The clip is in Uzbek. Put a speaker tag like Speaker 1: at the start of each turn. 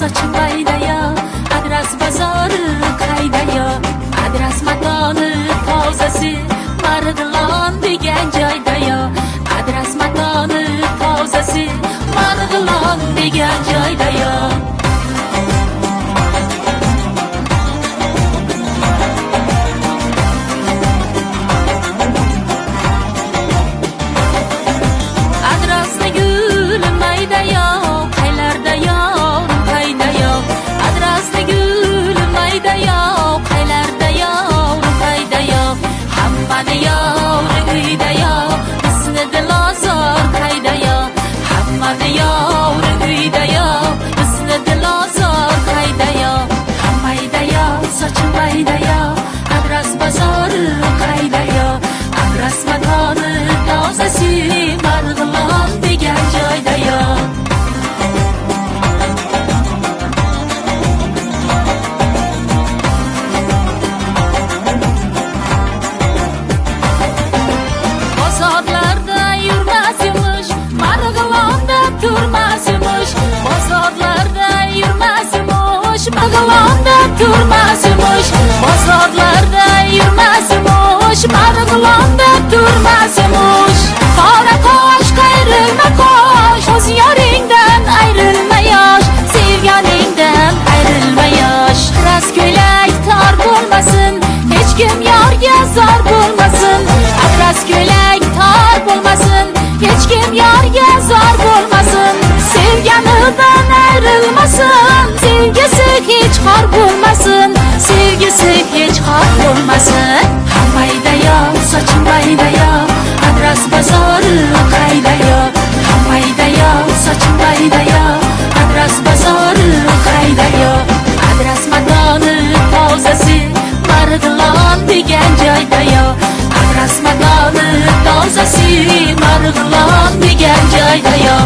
Speaker 1: sochim baydaya, adras bozori qaydaya, adras makoni tozasi Marg'ilon degan joydaya, adras makoni tozasi Marg'ilon degan joydaya. Marg'ilon degan joydaya. Bozorlarda yurmas yumush, Marg'ilonda turmas yumush. Bozorlarda yurmas yumush, Marg'ilonda turmas yumush. Bozorlarda yurmas yumush, Marg'ilonda turmas yumush. Qora qosh qayrilma qosh, o'z yoringdan ayrilma yosh, sevganingdan ayrilma yosh. Ras ko'ylak tor bo'lmasin, hech kim yorga zor bo'lmasin. Ras ko'ylak tor bo'lmasin, hech kim yorga zor bo'lmasin. Sevganidan ayrilmasin, sevgisi hech xor bo'lmasin, sevgisi hech xor bo'lmasin. Hammaydaya sochim baydaya, adras bozori qaydaya, hammaydaya sochim baydaya, adras bozori qaydaya, adras makoni tozasi Marg'ilon degan joydaya, adras makoni tozasi Marg'ilon degan joydaya.